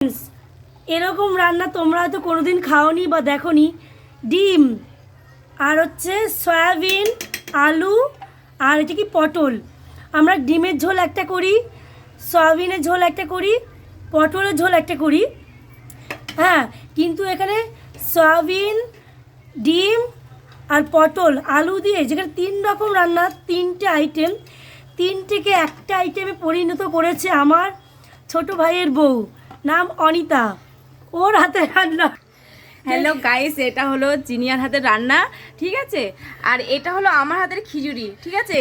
এরকম রান্না তোমরা হয়তো কোনোদিন খাওনি বা দেখোনি। ডিম আর হচ্ছে সয়াবিন, আলু আর এটা কি পটল। আমরা ডিমের ঝোল একটা করি, সয়াবিনের ঝোল একটা করি, পটলের ঝোল একটা করি। হ্যাঁ, কিন্তু এখানে সয়াবিন, ডিম আর পটল আলু দিয়ে যেখানে 3 রকম রান্না, 3টে আইটেম, 3টেকে একটা আইটেমে পরিণত করেছে আমার ছোট ভাইয়ের বউ, নাম অনিতা। ওর হাতে রান্না। হ্যালো গাইস, এটা হলো জিনিয়ার হাতের রান্না, ঠিক আছে। আর এটা হলো আমার হাতের খিচুড়ি, ঠিক আছে।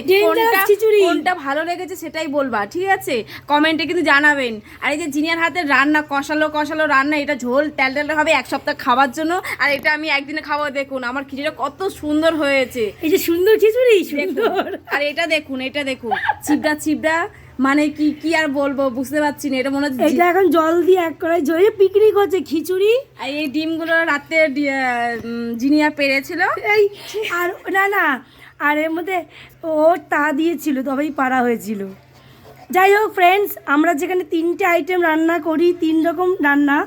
কোনটা ভালো লেগেছে সেটাই বলবা, ঠিক আছে, কমেন্টে কিন্তু জানাবেন। আর এই যে জিনিয়ার হাতের রান্না, কষালো কষালো রান্না, এটা ঝোল তেল তেল হবে 1 সপ্তাহ খাওয়ার জন্য। আর এটা আমি একদিনে খাবো। দেখুন আমার খিচুড়িটা কত সুন্দর হয়েছে, এই যে সুন্দর খিচুড়ি, সুন্দর। আর এটা দেখুন, এটা দেখুন, চিবড়া চিবড়া, মানে কি আর বলবো, বুঝতে পারছি না। এটা মনে হচ্ছে এটা এখন জল দিয়ে এক কড়াই জলে পিকনিক হচ্ছে খিচুড়ি। আর এই ডিমগুলো রাতে জিনিয়া পেরেছিল এই, আর না আর এর মধ্যে ও তা দিয়েছিল, তবেই পারা হয়েছিল। যাই হোক ফ্রেন্ডস, আমরা যেখানে 3টে আইটেম রান্না করি, 3 রকম রান্না,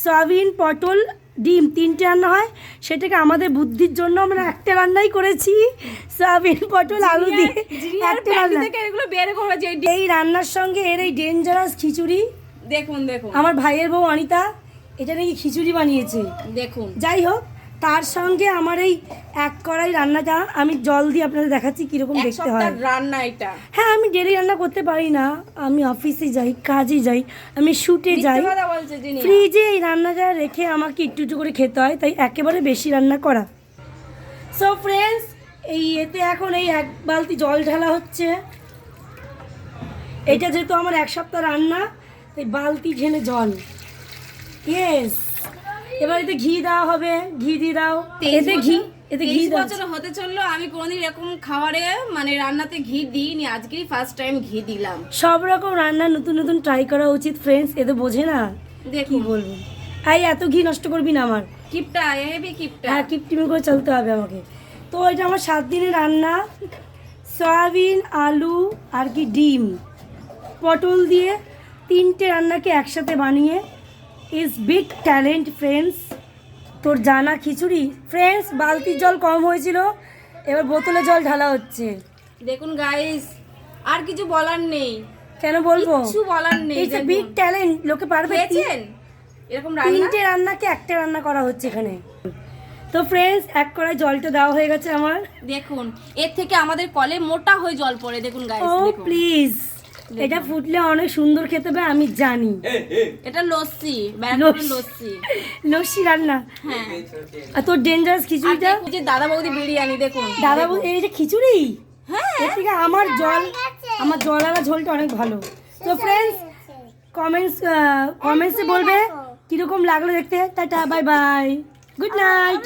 সয়াবিন, পটল, ডিম, 3টে রান্না হয়, সেটাকে আমাদের বুদ্ধির জন্য আমরা একটা রান্নাই করেছি, সয়াবিন, পটল, আলু দিয়ে একটা রান্না। এগুলো বের করেছে এই রান্নার সঙ্গে এর এই ডেঞ্জারাস খিচুড়ি। দেখুন দেখুন, আমার ভাইয়ের বউ অনিতা এটা নাকি খিচুড়ি বানিয়েছে। দেখুন, যাই হোক, তার সঙ্গে আমার এই 1 কড়াই রান্নাটা আমি জল দিয়ে আপনাদের দেখাচ্ছি কীরকম দেখতে হয় রান্না এটা। হ্যাঁ, আমি ডেলি রান্না করতে পারি না, আমি অফিসে যাই, কাজে যাই, আমি শুটে যাই, ফ্রিজে এই রান্নাটা রেখে আমাকে একটু একটু করে খেতে হয়, তাই একেবারে বেশি রান্না করা। সো ফ্রেন্ডস, এই এতে এখন এই 1 বালতি জল ঢালা হচ্ছে। এটা যেহেতু আমার 1 সপ্তাহ রান্না, তাই বালতি ঢেলে জল। ইয়েস, এবার এতে ঘি দেওয়া হবে, ঘি দিয়ে দাও। এতে ঘি 23 বছর হতে চললো, আমি কোনোদিন এরকম খাবারে মানে রান্নাতে ঘি দিইনি, আজকেই ফার্স্ট টাইম ঘি দিলাম। সব রকম রান্না নতুন নতুন ট্রাই করা উচিত ফ্রেন্ডস, এতে বোঝে না কি বলবো। এই এত ঘি নষ্ট করবি না আমার কিপটা, কিপটা। হ্যাঁ, কিপটিমি করে চলতে হবে আমাকে। তো এটা আমার 7 দিনের রান্না, সয়াবিন, আলু আর কি ডিম, পটল দিয়ে 3টে রান্নাকে একসাথে বানিয়ে ইজ বিগ ট্যালেন্ট ফ্রেন্ডস। তোর জানা খিচুড়ি ফ্রেন্ডস। বালতির জল কম হয়েছিল, এবার বোতলে জল ঢালা হচ্ছে। দেখুন গাইস, আর কিছু বলার নেই। কেন বলবো, কিছু বলার নেই। ইটস এ বিগ ট্যালেন্ট, লোকে পারবে। এরকম 3টে রান্নাকে একটা রান্না করা হচ্ছে এখানে। তো ফ্রেন্ডস, 1 কড়াই জলটা দেওয়া হয়ে গেছে আমার। দেখুন, এর থেকে আমাদের কলে মোটা হয়ে জল পড়ে। দেখুন গাইস, ও প্লিজ, এটা ফুটলে অনেক সুন্দর খেতে হবে, আমি জানি। এটা লস্যি, ব্যানার লস্যি, লস্যি রান্না। হ্যাঁ, আর তোর ডেঞ্জারাস খিচুড়িটা, যে দাদা বৌদি বিরিয়ানি। দেখুন দাদা বৌদি, এই যে খিচুড়ি, হ্যাঁ, এর থেকে আমার জল আর ঝোলটা অনেক ভালো। তো ফ্রেন্ডস, কমেন্টসে বলবে কিরকম লাগলো দেখতে। Tata, bye bye, good night.